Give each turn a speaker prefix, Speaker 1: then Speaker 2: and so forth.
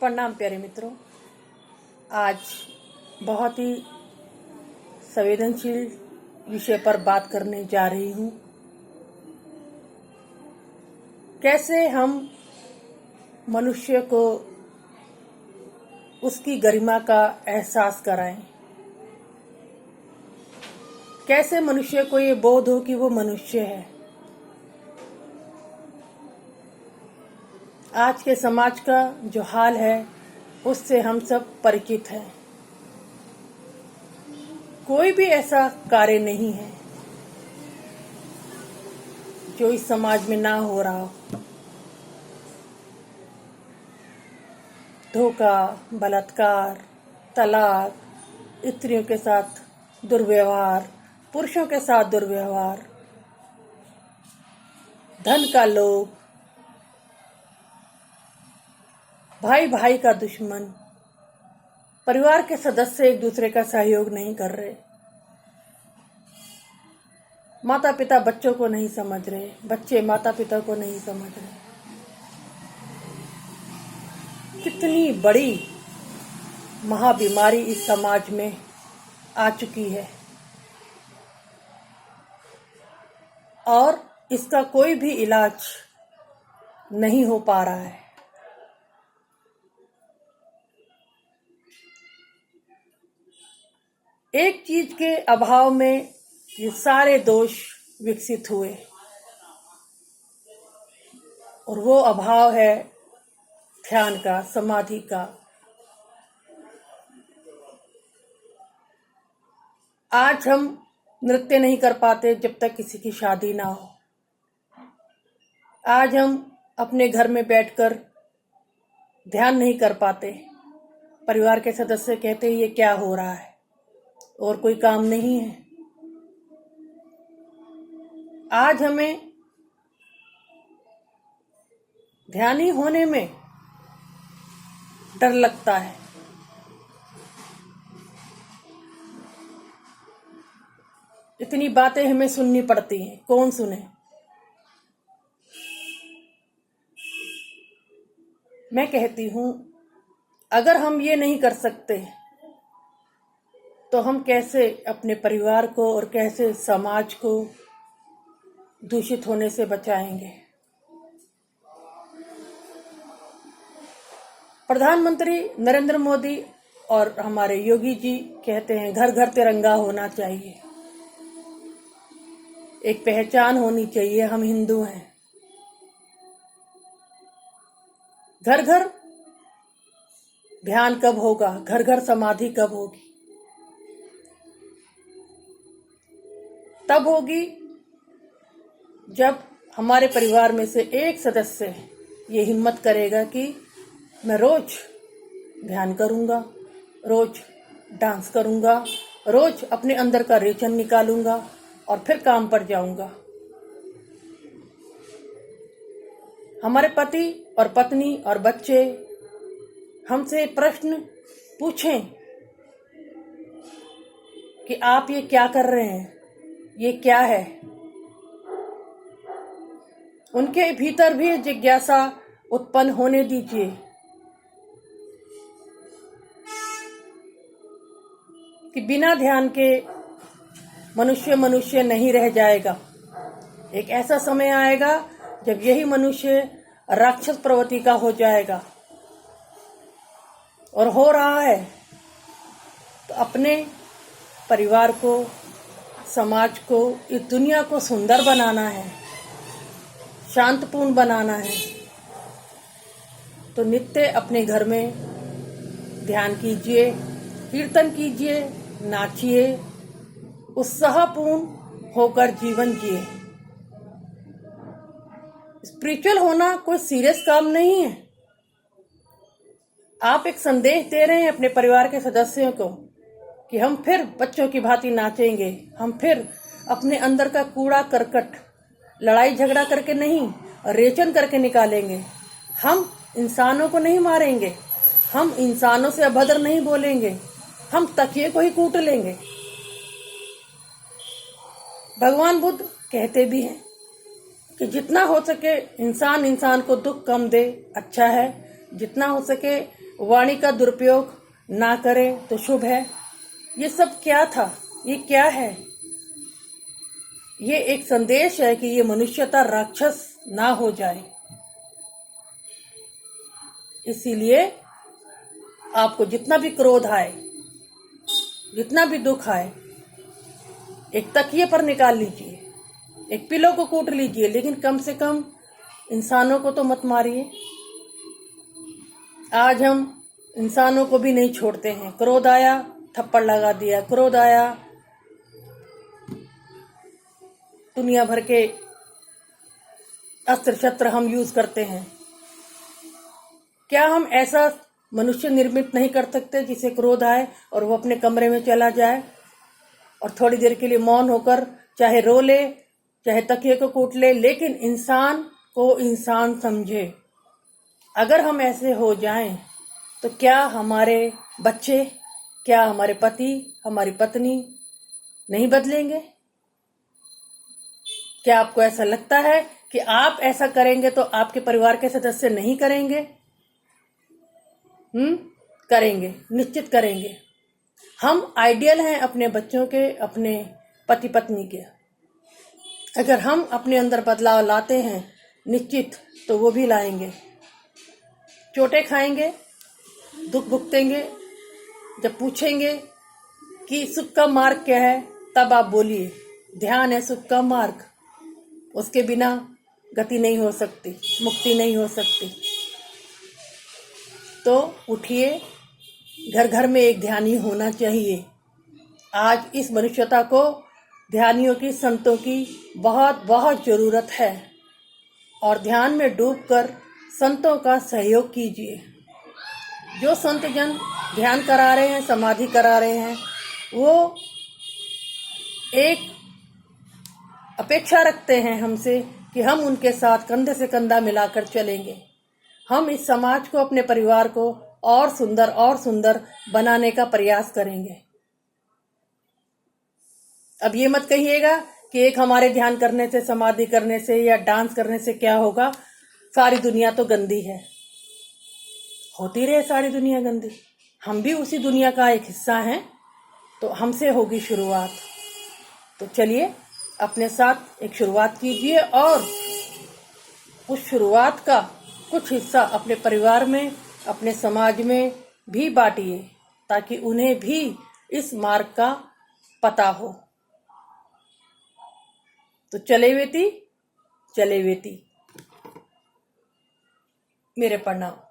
Speaker 1: प्रणाम प्यारे मित्रों। आज बहुत ही संवेदनशील विषय पर बात करने जा रही हूँ। कैसे हम मनुष्य को उसकी गरिमा का एहसास कराएं, कैसे मनुष्य को ये बोध हो कि वो मनुष्य है। आज के समाज का जो हाल है उससे हम सब परिचित हैं। कोई भी ऐसा कार्य नहीं है जो इस समाज में ना हो रहा हो। धोखा, बलात्कार, तलाक, स्त्रियों के साथ दुर्व्यवहार, पुरुषों के साथ दुर्व्यवहार, धन का लोभ, भाई भाई का दुश्मन, परिवार के सदस्य एक दूसरे का सहयोग नहीं कर रहे, माता पिता बच्चों को नहीं समझ रहे, बच्चे माता पिता को नहीं समझ रहे। कितनी बड़ी महाबीमारी इस समाज में आ चुकी है और इसका कोई भी इलाज नहीं हो पा रहा है। एक चीज के अभाव में ये सारे दोष विकसित हुए और वो अभाव है ध्यान का, समाधि का। आज हम नृत्य नहीं कर पाते जब तक किसी की शादी ना हो। आज हम अपने घर में बैठकर ध्यान नहीं कर पाते। परिवार के सदस्य कहते हैं ये क्या हो रहा है और कोई काम नहीं है। आज हमें ध्यानी होने में डर लगता है। इतनी बातें हमें सुननी पड़ती हैं, कौन सुने। मैं कहती हूं अगर हम ये नहीं कर सकते तो हम कैसे अपने परिवार को और कैसे समाज को दूषित होने से बचाएंगे। प्रधानमंत्री नरेंद्र मोदी और हमारे योगी जी कहते हैं घर घर तिरंगा होना चाहिए, एक पहचान होनी चाहिए, हम हिंदू हैं। घर घर ध्यान कब होगा, घर घर समाधि कब होगी? तब होगी जब हमारे परिवार में से एक सदस्य ये हिम्मत करेगा कि मैं रोज ध्यान करूंगा, रोज डांस करूंगा, रोज अपने अंदर का रेचन निकालूंगा और फिर काम पर जाऊंगा। हमारे पति और पत्नी और बच्चे हमसे प्रश्न पूछें कि आप ये क्या कर रहे हैं, ये क्या है। उनके भीतर भी जिज्ञासा उत्पन्न होने दीजिए कि बिना ध्यान के मनुष्य मनुष्य नहीं रह जाएगा। एक ऐसा समय आएगा जब यही मनुष्य राक्षस प्रवृत्ति का हो जाएगा और हो रहा है। तो अपने परिवार को, समाज को, इस दुनिया को सुंदर बनाना है, शांतपूर्ण बनाना है, तो नित्य अपने घर में ध्यान कीजिए, कीर्तन कीजिए, नाचिए, उत्साहपूर्ण होकर जीवन जिए। स्पिरिचुअल होना कोई सीरियस काम नहीं है। आप एक संदेश दे रहे हैं अपने परिवार के सदस्यों को कि हम फिर बच्चों की भांति नाचेंगे, हम फिर अपने अंदर का कूड़ा करकट लड़ाई झगड़ा करके नहीं, रेचन करके निकालेंगे। हम इंसानों को नहीं मारेंगे, हम इंसानों से अभद्र नहीं बोलेंगे, हम तकिए को ही कूट लेंगे। भगवान बुद्ध कहते भी हैं कि जितना हो सके इंसान इंसान को दुख कम दे, अच्छा है। जितना हो सके वाणी का दुरुपयोग ना करें तो शुभ है। ये सब क्या था? ये क्या है? ये एक संदेश है कि ये मनुष्यता राक्षस ना हो जाए। इसीलिए आपको जितना भी क्रोध आए, जितना भी दुख आए, एक तकिए पर निकाल लीजिए, एक पिलो को कूट लीजिए, लेकिन कम से कम इंसानों को तो मत मारिए। आज हम इंसानों को भी नहीं छोड़ते हैं। क्रोध आया, थप्पड़ लगा दिया। क्रोध आया, दुनिया भर के अस्त्र शस्त्र हम यूज करते हैं। क्या हम ऐसा मनुष्य निर्मित नहीं कर सकते जिसे क्रोध आए और वो अपने कमरे में चला जाए और थोड़ी देर के लिए मौन होकर चाहे रो ले, चाहे तकिए को कूट ले, लेकिन इंसान को इंसान समझे? अगर हम ऐसे हो जाएं तो क्या हमारे बच्चे, क्या हमारे पति, हमारी पत्नी नहीं बदलेंगे? क्या आपको ऐसा लगता है कि आप ऐसा करेंगे तो आपके परिवार के सदस्य नहीं करेंगे? करेंगे, निश्चित करेंगे। हम आइडियल हैं अपने बच्चों के, अपने पति पत्नी के। अगर हम अपने अंदर बदलाव लाते हैं निश्चित, तो वो भी लाएंगे। चोटें खाएंगे, दुख भुगतेंगे। जब पूछेंगे कि सुख का मार्ग क्या है, तब आप बोलिए ध्यान है सुख का मार्ग। उसके बिना गति नहीं हो सकती, मुक्ति नहीं हो सकती। तो उठिए, घर घर में एक ध्यानी होना चाहिए। आज इस मनुष्यता को ध्यानियों की, संतों की बहुत बहुत जरूरत है। और ध्यान में डूबकर संतों का सहयोग कीजिए। जो संत जन ध्यान करा रहे हैं, समाधि करा रहे हैं, वो एक अपेक्षा रखते हैं हमसे कि हम उनके साथ कंधे से कंधा मिलाकर चलेंगे। हम इस समाज को, अपने परिवार को और सुंदर बनाने का प्रयास करेंगे। अब ये मत कहिएगा कि एक हमारे ध्यान करने से, समाधि करने से या डांस करने से क्या होगा, सारी दुनिया तो गंदी है। होती रहे सारी दुनिया गंदी, हम भी उसी दुनिया का एक हिस्सा हैं, तो हमसे होगी शुरुआत। तो चलिए अपने साथ एक शुरुआत कीजिए और उस शुरुआत का कुछ हिस्सा अपने परिवार में, अपने समाज में भी बांटिए, ताकि उन्हें भी इस मार्ग का पता हो। तो चले बेटी, मेरे प्रणाम।